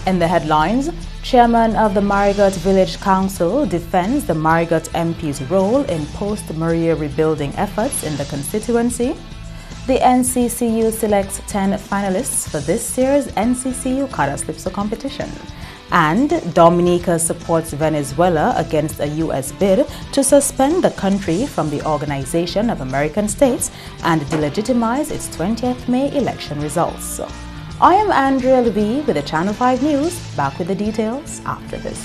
In the headlines, Chairman of the Marigot Village Council defends the Marigot MP's role in post-Maria rebuilding efforts in the constituency. The NCCU selects 10 finalists for this year's NCCU Calypso competition. And Dominica supports Venezuela against a U.S. bid to suspend the country from the Organization of American States and delegitimize its 20th May election results. I am Andrea Levy with the Channel 5 News. Back with the details after this.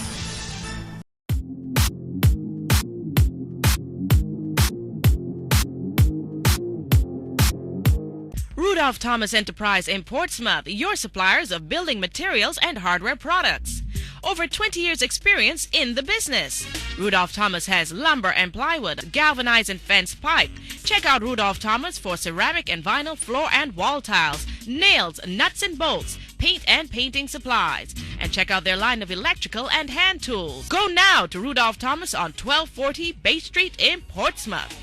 Rudolph Thomas Enterprise in Portsmouth, your suppliers of building materials and hardware products. Over 20 years experience in the business. Rudolph Thomas has lumber and plywood, galvanized and fence pipe. Check out Rudolph Thomas for ceramic and vinyl floor and wall tiles, nails, nuts and bolts, paint and painting supplies. And check out their line of electrical and hand tools. Go now to Rudolph Thomas on 1240 Bay Street in Portsmouth.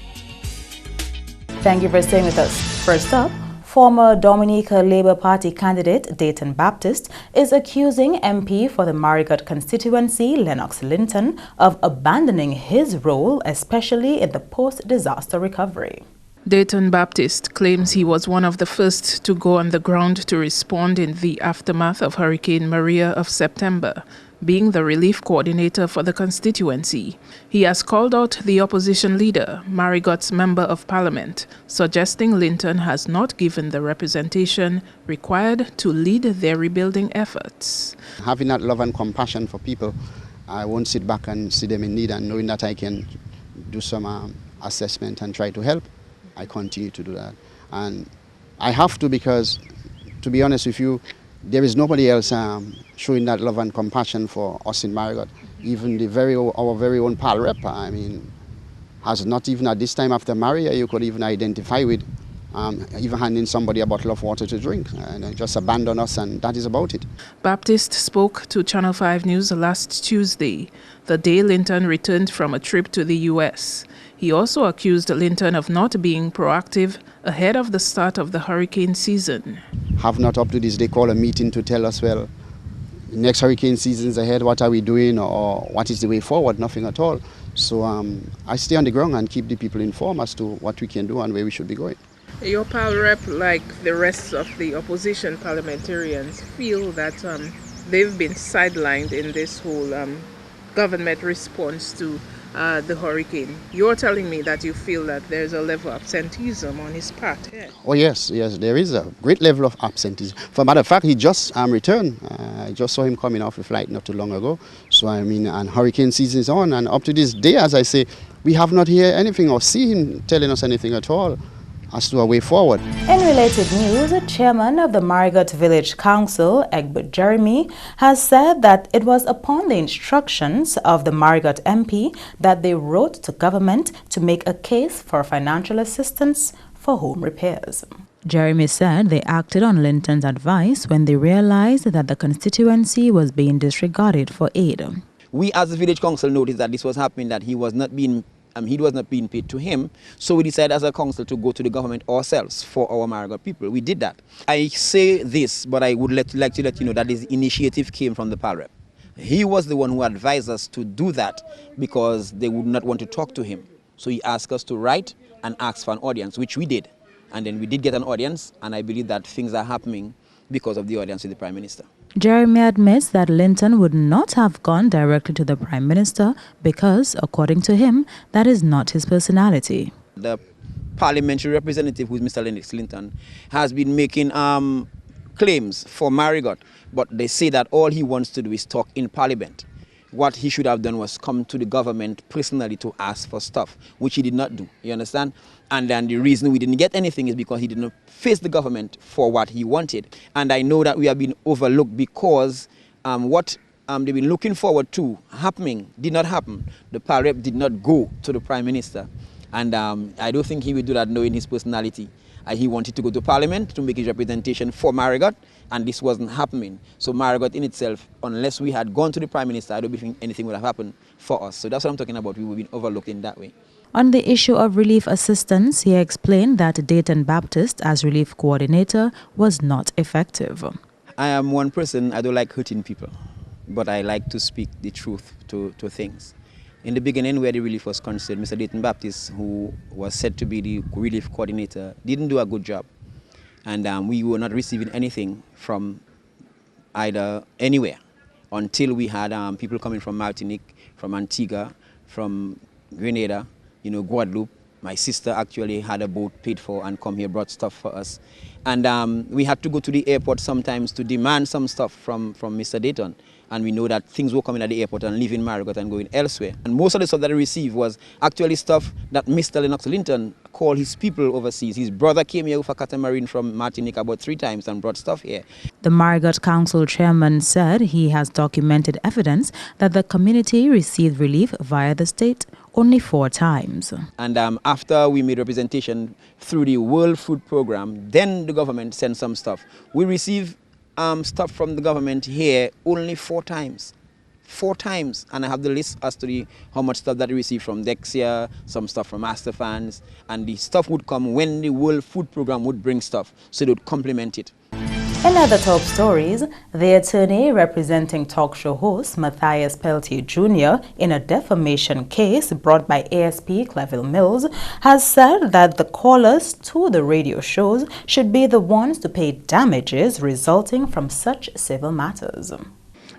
Thank you for staying with us. First up, former Dominica Labour Party candidate Dayton Baptist is accusing MP for the Marigot constituency, Lennox Linton, of abandoning his role, especially in the post-disaster recovery. Dayton Baptist claims he was one of the first to go on the ground to respond in the aftermath of Hurricane Maria of September, being the relief coordinator for the constituency. He has called out the opposition leader, Marigot's Member of Parliament, suggesting Linton has not given the representation required to lead their rebuilding efforts. Having that love and compassion for people, I won't sit back and see them in need, and knowing that I can do some assessment and try to help, I continue to do that. And I have to, because, to be honest with you, there is nobody else showing that love and compassion for us in Marigot. Even our very own Pal Rep, I mean, has not even at this time after Maria you could even identify with, even handing somebody a bottle of water to drink, and just abandon us, and that is about it. Baptist spoke to Channel 5 News last Tuesday, the day Linton returned from a trip to the U.S. He also accused Linton of not being proactive ahead of the start of the hurricane season. Have not up to this day called a meeting to tell us, well, next hurricane season's ahead, what are we doing, or what is the way forward? Nothing at all. So I stay on the ground and keep the people informed as to what we can do and where we should be going. Your Pal Rep, like the rest of the opposition parliamentarians, feel that they've been sidelined in this whole government response to the hurricane. You're telling me that you feel that there's a level of absenteeism on his part here. Oh yes, there is a great level of absenteeism. For a matter of fact, he just returned. I just saw him coming off the flight not too long ago. So I mean, and hurricane season is on, and up to this day, as I say, we have not heard anything or see him telling us anything at all as to a way forward. In related news, the chairman of the Marigot Village Council, Egbert Jeremy, has said that it was upon the instructions of the Marigot MP that they wrote to government to make a case for financial assistance for home repairs. Jeremy said they acted on Linton's advice when they realized that the constituency was being disregarded for aid. We as the village council noticed that this was happening, that he was not being paid to him, so we decided as a council to go to the government ourselves for our Marigot people. We did that. I say this, but I would like to let you know that this initiative came from the Pal Rep. He was the one who advised us to do that because they would not want to talk to him. So he asked us to write and ask for an audience, which we did. And then we did get an audience, and I believe that things are happening because of the audience with the Prime Minister. Jeremy admits that Linton would not have gone directly to the Prime Minister because, according to him, that is not his personality. The parliamentary representative, who is Mr. Lennox Linton, has been making claims for Marigot, but they say that all he wants to do is talk in Parliament. What he should have done was come to the government personally to ask for stuff, which he did not do, you understand? And then the reason we didn't get anything is because he did not face the government for what he wanted. And I know that we have been overlooked because what they've been looking forward to happening did not happen. The Pal Rep did not go to the Prime Minister. And I don't think he would do that knowing his personality. He wanted to go to Parliament to make his representation for Marigot, and this wasn't happening. So Marigot in itself, unless we had gone to the Prime Minister, I don't think anything would have happened for us. So that's what I'm talking about. We were being overlooked in that way. On the issue of relief assistance, he explained that Dayton Baptist, as relief coordinator, was not effective. I am one person, I don't like hurting people, but I like to speak the truth to things. In the beginning, where the relief was concerned, Mr. Dayton Baptist, who was said to be the relief coordinator, didn't do a good job. And we were not receiving anything from either anywhere until we had people coming from Martinique, from Antigua, from Grenada, Guadeloupe. My sister actually had a boat paid for and come here, brought stuff for us. And we had to go to the airport sometimes to demand some stuff from Mr. Dayton. And we know that things were coming at the airport and leaving Marigot and going elsewhere. And most of the stuff that I received was actually stuff that Mr. Lennox Linton called his people overseas. His brother came here with a catamaran from Martinique about 3 times and brought stuff here. The Marigot Council chairman said he has documented evidence that the community received relief via the state only 4 times. And after we made representation through the World Food Program, then the government sent some stuff. We received stuff from the government here only 4 times. 4 times. And I have the list as to how much stuff that we received from Dexia, some stuff from Masterfans, and the stuff would come when the World Food Program would bring stuff, so they would complement it. In other top stories, the attorney representing talk show host Matthias Peltier Jr. in a defamation case brought by ASP Cleville Mills has said that the callers to the radio shows should be the ones to pay damages resulting from such civil matters.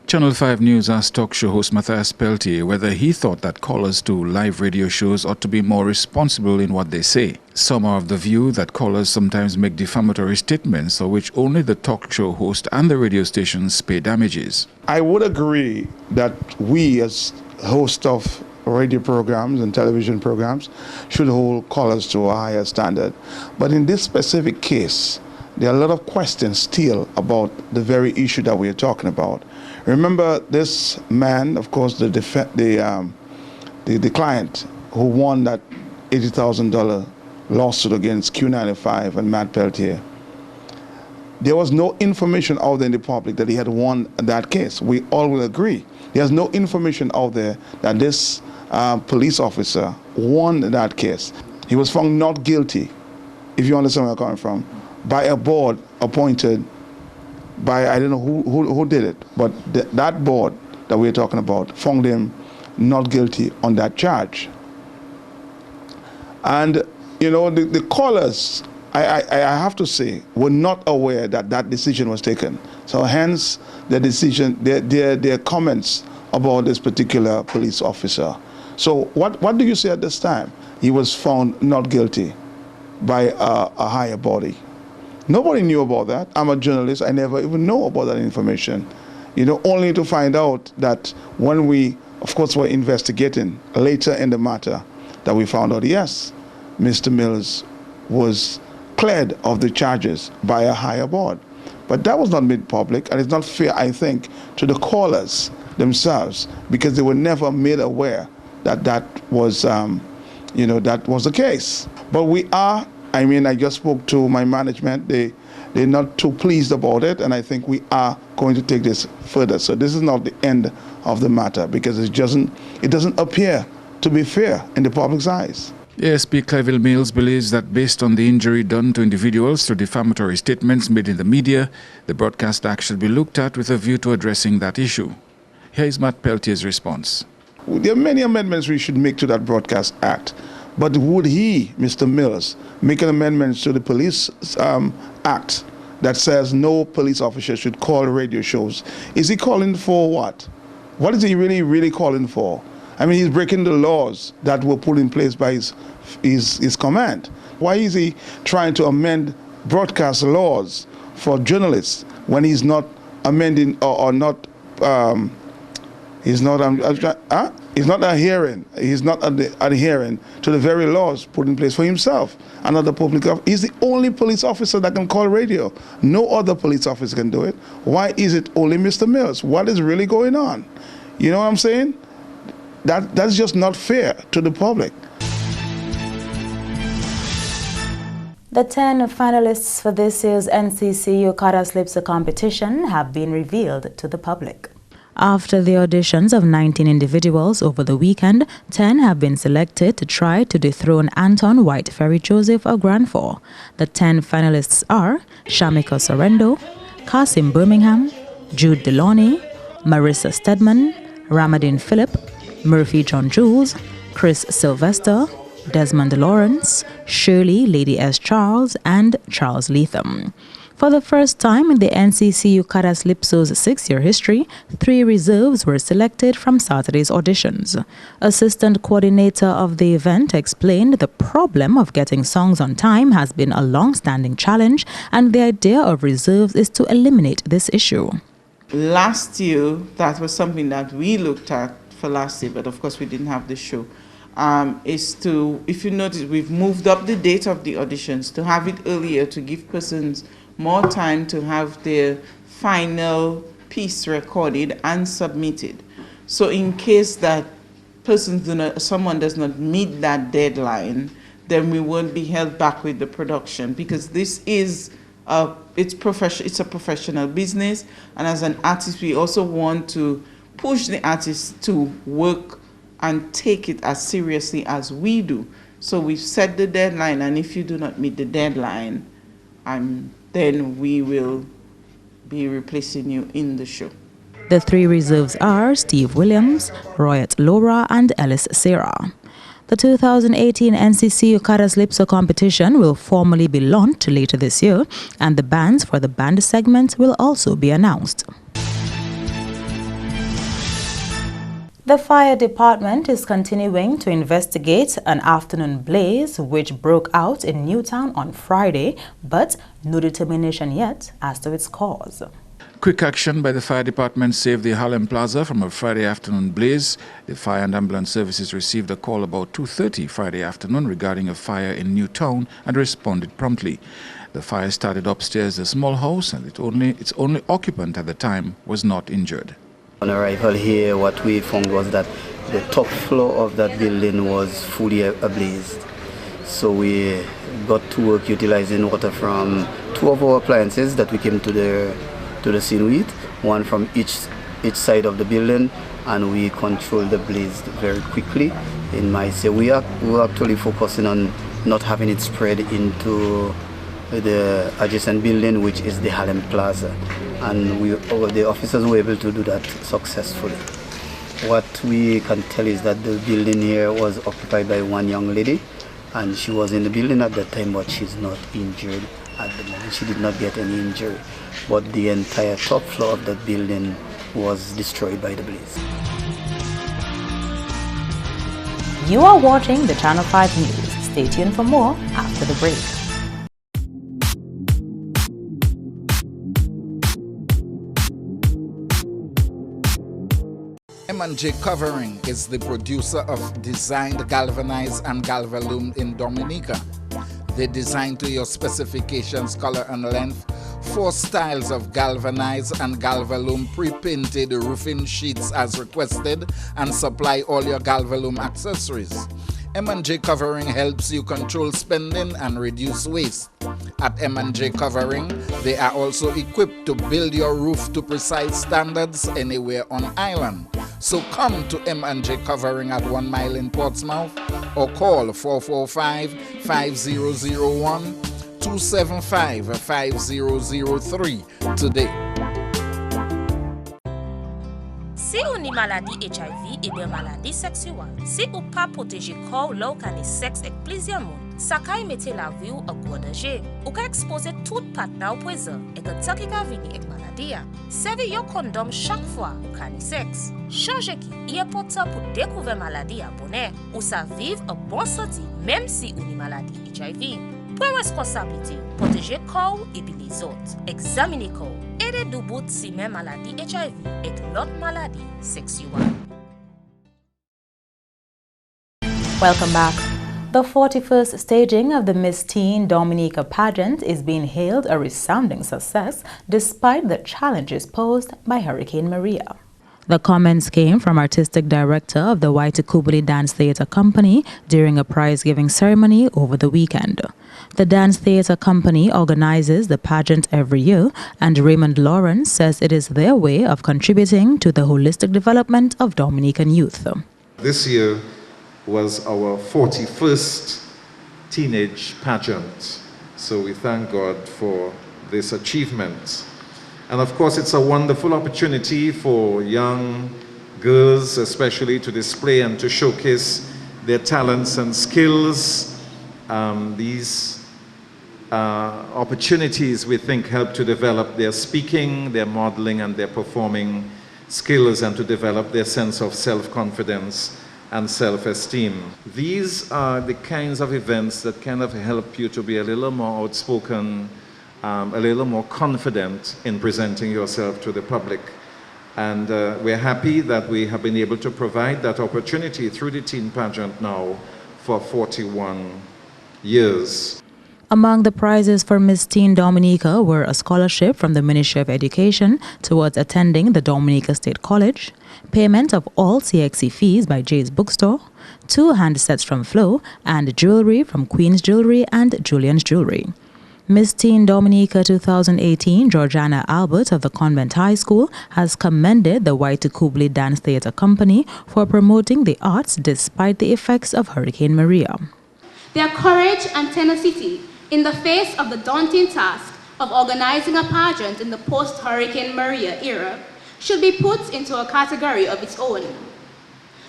Channel 5 News asked talk show host Matthias Peltier whether he thought that callers to live radio shows ought to be more responsible in what they say. Some are of the view that callers sometimes make defamatory statements for which only the talk show host and the radio stations pay damages. I would agree that we as hosts of radio programs and television programs should hold callers to a higher standard. But in this specific case, there are a lot of questions still about the very issue that we are talking about. Remember, this man, of course, the client who won that $80,000 lawsuit against Q95 and Matt Peltier, there was no information out there in the public that he had won that case. We all will agree. There's no information out there that this police officer won that case. He was found not guilty, if you understand where I'm coming from, by a board appointed by, I don't know who did it, but that board that we're talking about found him not guilty on that charge. And, the callers, I have to say, were not aware that that decision was taken. So hence the decision, their comments about this particular police officer. So what do you say at this time? He was found not guilty by a higher body. Nobody knew about that. I'm a journalist. I never even know about that information. Only to find out that when we, of course, were investigating later in the matter, that we found out, yes, Mr. Mills was cleared of the charges by a higher board. But that was not made public, and it's not fair, I think, to the callers themselves, because they were never made aware that that was, that was the case. But we are, I just spoke to my management. They're not too pleased about it, and I think we are going to take this further. So this is not the end of the matter, because it doesn't appear to be fair in the public's eyes. ASP Cleville Mills believes that based on the injury done to individuals through defamatory statements made in the media, the Broadcast Act should be looked at with a view to addressing that issue. Here is Matt Peltier's response. There are many amendments we should make to that Broadcast Act. But would he, Mr. Mills, make an amendment to the Police Act that says no police officer should call radio shows? Is he calling for what? What is he really calling for? He's breaking the laws that were put in place by his command. Why is he trying to amend broadcast laws for journalists when he's not amending or not? He's not adhering to the very laws put in place for himself and other public officers. He's the only police officer that can call radio. No other police officer can do it. Why is it only Mr. Mills? What is really going on? You know what I'm saying? That's just not fair to the public. The 10 finalists for this year's NCCU Kata Slipser competition have been revealed to the public. After the auditions of 19 individuals over the weekend, 10 have been selected to try to dethrone Anton White Ferry Joseph of Grand 4. The 10 finalists are Shamika Sorrendo, Kasim Birmingham, Jude Deloney, Marissa Stedman, Ramadine Phillip, Murphy John Jules, Chris Sylvester, Desmond Lawrence, Shirley Lady S. Charles, and Charles Leatham. For the first time in the NCCU Caras Lipso's 6-year history, 3 reserves were selected from Saturday's auditions. Assistant coordinator of the event explained the problem of getting songs on time has been a long-standing challenge, and the idea of reserves is to eliminate this issue. Last year, that was something that we looked at for last year, but of course we didn't have the show. Is to, if you notice, we've moved up the date of the auditions to have it earlier to give persons more time to have their final piece recorded and submitted. So in case that someone does not meet that deadline, then we won't be held back with the production, because this is it's a professional business, and as an artist we also want to push the artists to work and take it as seriously as we do. So we've set the deadline, and if you do not meet the deadline, then we will be replacing you in the show. The 3 reserves are Steve Williams, Royat Laura, and Ellis Sarah. The 2018 NCCU Caras Lipso competition will formally be launched later this year, and the bands for the band segment will also be announced. The fire department is continuing to investigate an afternoon blaze which broke out in Newtown on Friday, but no determination yet as to its cause. Quick action by the fire department saved the Harlem Plaza from a Friday afternoon blaze. The fire and ambulance services received a call about 2:30 Friday afternoon regarding a fire in Newtown and responded promptly. The fire started upstairs the small house, and its only occupant at the time was not injured. On arrival here, what we found was that the top floor of that building was fully ablaze. So we got to work utilizing water from 2 of our appliances that we came to the scene with, one from each side of the building, and we controlled the blaze very quickly. In my say, we're actually focusing on not having it spread into the adjacent building, which is the Harlem Plaza, and the officers were able to do that successfully. What we can tell is that the building here was occupied by one young lady, and she was in the building at that time, but she's not injured at the moment. She did not get any injury, but the entire top floor of that building was destroyed by the blaze. You are watching the Channel 5 News. Stay tuned for more after the break. M&J Covering is the producer of Designed Galvanized and Galvalume in Dominica. They design to your specifications, color and length, 4 styles of galvanized and Galvalume pre-painted roofing sheets as requested, and supply all your Galvalume accessories. M&J Covering helps you control spending and reduce waste. At M&J Covering, they are also equipped to build your roof to precise standards anywhere on island. So come to M&J Covering at 1 Mile in Portsmouth, or call 445-5001, 275-5003 today. Si ou ni maladie HIV et bien maladie sexuelle, si ou pas protéger corps là ou ka ni sexe avec plusieurs monde, ça ka mette la vie ou en gros danger. Ou ka exposer tout partenaire au présent et que tant ki ka vini avec maladie. Servi yon condom chaque fois ou ka ni sexe. Changer qui est important pour découvrir maladie à bonheur ou ça vivre en bonne santé même si ou ni maladie HIV. Pour responsabilité, protéger corps et puis les autres. Examiner corps. Aidez du bout si même maladie HIV et l'autre maladie sexuelle. Welcome back. The 41st staging of the Miss Teen Dominica pageant is being hailed a resounding success despite the challenges posed by Hurricane Maria. The comments came from artistic director of the Waitukubuli Dance Theatre Company during a prize-giving ceremony over the weekend. The Dance Theatre Company organizes the pageant every year, and Raymond Lawrence says it is their way of contributing to the holistic development of Dominican youth. This year was our 41st teenage pageant, so we thank God for this achievement. And of course, it's a wonderful opportunity for young girls, especially, to display and to showcase their talents and skills. These opportunities, we think, help to develop their speaking, their modeling, and their performing skills, and to develop their sense of self-confidence and self-esteem. These are the kinds of events that kind of help you to be a little more outspoken, a little more confident in presenting yourself to the public. And we're happy that we have been able to provide that opportunity through the teen pageant now for 41 years. Among the prizes for Miss Teen Dominica were a scholarship from the Ministry of Education towards attending the Dominica State College, payment of all CXC fees by Jay's Bookstore, 2 handsets from Flo, and jewelry from Queen's Jewelry and Julian's Jewelry. Miss Teen Dominica 2018, Georgiana Albert of the Convent High School, has commended the Waitukubli Dance Theatre Company for promoting the arts despite the effects of Hurricane Maria. Their courage and tenacity in the face of the daunting task of organizing a pageant in the post-Hurricane Maria era should be put into a category of its own.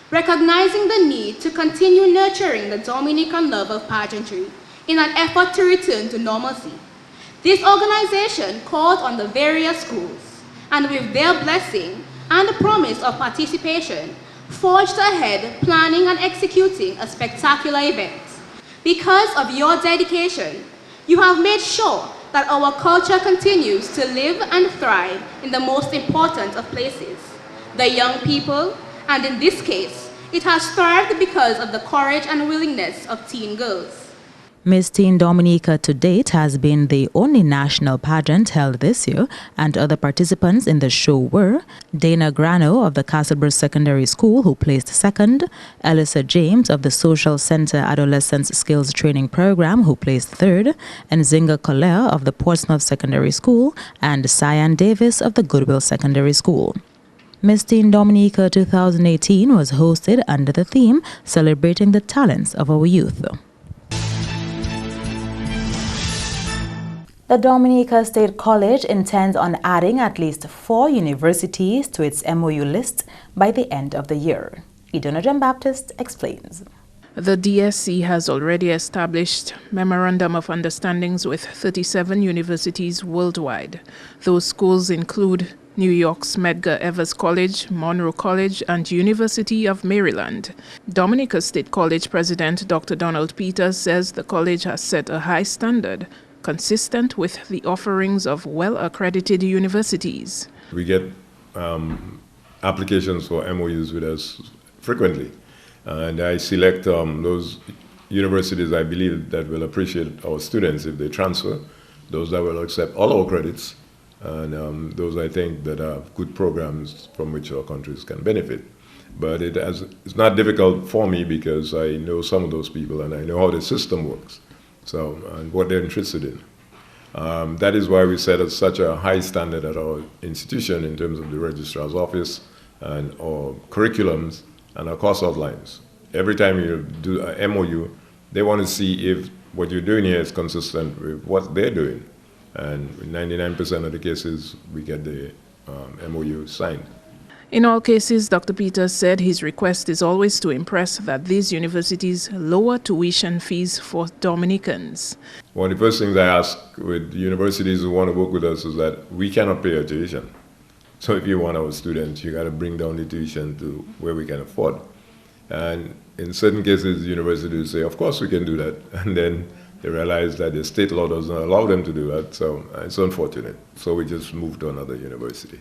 Recognizing the need to continue nurturing the Dominican love of pageantry in an effort to return to normalcy, this organization called on the various schools, and with their blessing and the promise of participation, forged ahead planning and executing a spectacular event. Because of your dedication, you have made sure that our culture continues to live and thrive in the most important of places, the young people, and in this case, it has thrived because of the courage and willingness of teen girls. Miss Teen Dominica to date has been the only national pageant held this year, and other participants in the show were Dana Grano of the Castleborough Secondary School, who placed second, Elisa James of the Social Center Adolescence Skills Training Program, who placed third, and Zinga Collier of the Portsmouth Secondary School, and Cyan Davis of the Goodwill Secondary School. Miss Teen Dominica 2018 was hosted under the theme Celebrating the Talents of Our Youth. The Dominica State College intends on adding at least 4 universities to its MOU list by the end of the year. Iduna Jean-Baptiste explains. The DSC has already established Memorandum of Understandings with 37 universities worldwide. Those schools include New York's Medgar Evers College, Monroe College, and University of Maryland. Dominica State College President Dr. Donald Peters says the college has set a high standard consistent with the offerings of well-accredited universities. We get applications for MOUs with us frequently, and I select those universities I believe that will appreciate our students if they transfer, those that will accept all our credits, and those I think that have good programs from which our countries can benefit. But it's not difficult for me because I know some of those people and I know how the system works. And what they're interested in. That is why we set such a high standard at our institution in terms of the registrar's office and our curriculums and our course outlines. Every time you do a MOU, they want to see if what you're doing here is consistent with what they're doing. And in 99% of the cases, we get the MOU signed. In all cases, Dr. Peters said his request is always to impress that these universities lower tuition fees for Dominicans. One of the first things I ask with universities who want to work with us is that we cannot pay our tuition. So if you want our students, you got to bring down the tuition to where we can afford. And in certain cases, universities say, of course we can do that. And then they realize that the state law doesn't allow them to do that. So it's unfortunate. So we just moved to another university.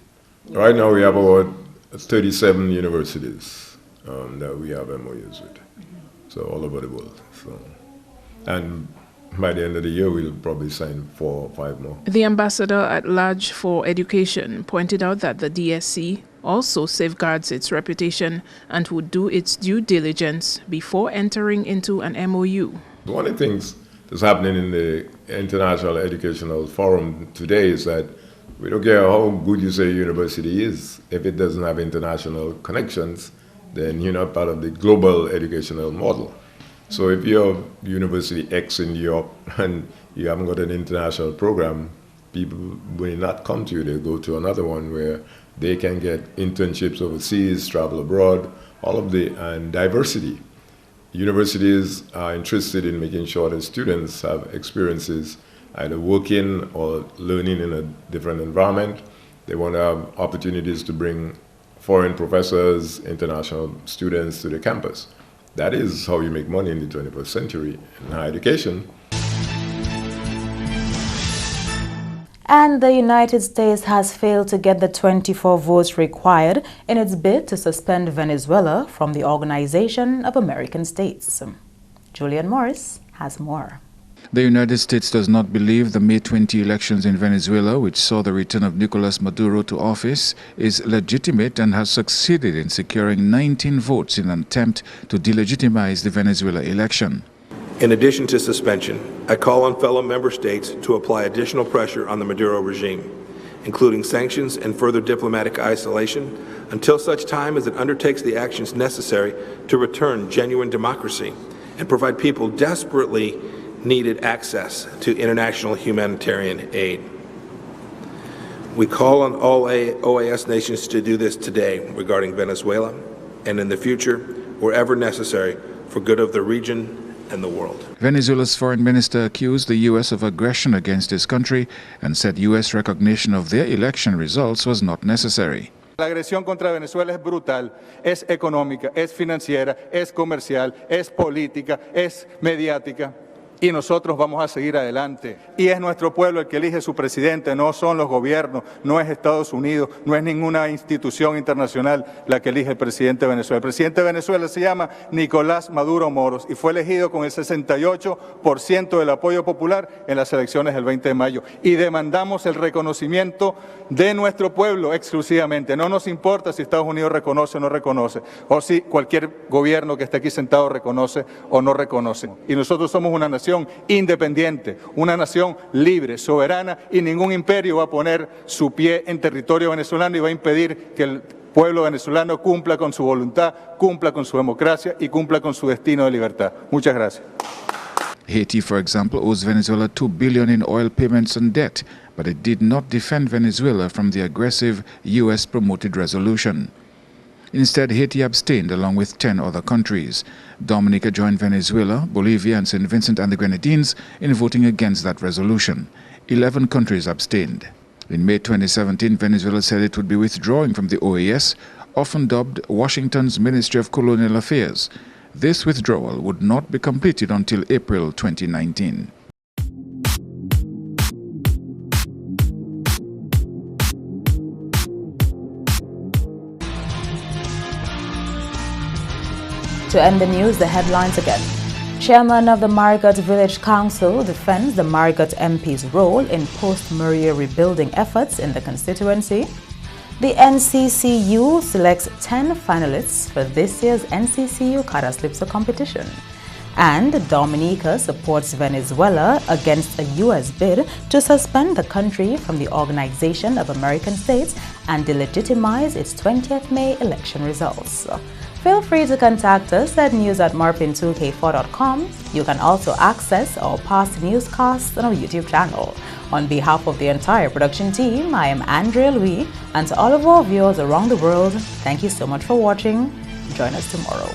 Right now we have about 37 universities that we have MOUs with, so all over the world. And by the end of the year, we'll probably sign 4 or 5 more. The ambassador at large for education pointed out that the DSC also safeguards its reputation and would do its due diligence before entering into an MOU. One of the things that's happening in the International Educational Forum today is that we don't care how good you say a university is. If it doesn't have international connections, then you're not part of the global educational model. So if you're University X in New York and you haven't got an international program, people will not come to you, they go to another one where they can get internships overseas, travel abroad, all of and diversity. Universities are interested in making sure that students have experiences either working or learning in a different environment. They want to have opportunities to bring foreign professors, international students to the campus. That is how you make money in the 21st century in higher education. And the United States has failed to get the 24 votes required in its bid to suspend Venezuela from the Organization of American States. Julian Morris has more. The United States does not believe the May 20 elections in Venezuela, which saw the return of Nicolas Maduro to office, is legitimate and has succeeded in securing 19 votes in an attempt to delegitimize the Venezuela election. In addition to suspension, I call on fellow member states to apply additional pressure on the Maduro regime, including sanctions and further diplomatic isolation, until such time as it undertakes the actions necessary to return genuine democracy and provide people desperately needed access to international humanitarian aid. We call on all OAS nations to do this today regarding Venezuela and in the future, wherever necessary, for good of the region and the world. Venezuela's foreign minister accused the U.S. of aggression against his country and said U.S. recognition of their election results was not necessary. La agresión contra Venezuela es brutal, es económica, es financiera, es comercial, es política, es mediática. Y nosotros vamos a seguir adelante. Y es nuestro pueblo el que elige su presidente, no son los gobiernos, no es Estados Unidos, no es ninguna institución internacional la que elige el presidente de Venezuela. El presidente de Venezuela se llama Nicolás Maduro Moros y fue elegido con el 68% del apoyo popular en las elecciones del 20 de mayo. Y demandamos el reconocimiento de nuestro pueblo exclusivamente. No nos importa si Estados Unidos reconoce o no reconoce, o si cualquier gobierno que esté aquí sentado reconoce o no reconoce. Y nosotros somos una nación independiente, una nación libre, soberana, y ningún imperio va a poner su pie en territorio venezolano y va a impedir que el pueblo venezolano cumpla con su voluntad, cumpla con su democracia y cumpla con su destino de libertad. Muchas gracias. Haiti, for example, owes Venezuela $2 billion in oil payments and debt, but it did not defend Venezuela from the aggressive U.S.-promoted resolution. Instead, Haiti abstained along with 10 other countries. Dominica joined Venezuela, Bolivia, and St. Vincent and the Grenadines in voting against that resolution. 11 countries abstained. In May 2017, Venezuela said it would be withdrawing from the OAS, often dubbed Washington's Ministry of Colonial Affairs. This withdrawal would not be completed until April 2019. To end the news, the headlines again. Chairman of the Marigot Village Council defends the Marigot MP's role in post-Maria rebuilding efforts in the constituency. The NCCU selects 10 finalists for this year's NCCU Karaslipso competition. And Dominica supports Venezuela against a U.S. bid to suspend the country from the Organization of American States and delegitimize its 20th May election results. Feel free to contact us at news@marpin2k4.com. You can also access our past newscasts on our YouTube channel. On behalf of the entire production team, I am Andrea Louis, and to all of our viewers around the world, thank you so much for watching. Join us tomorrow.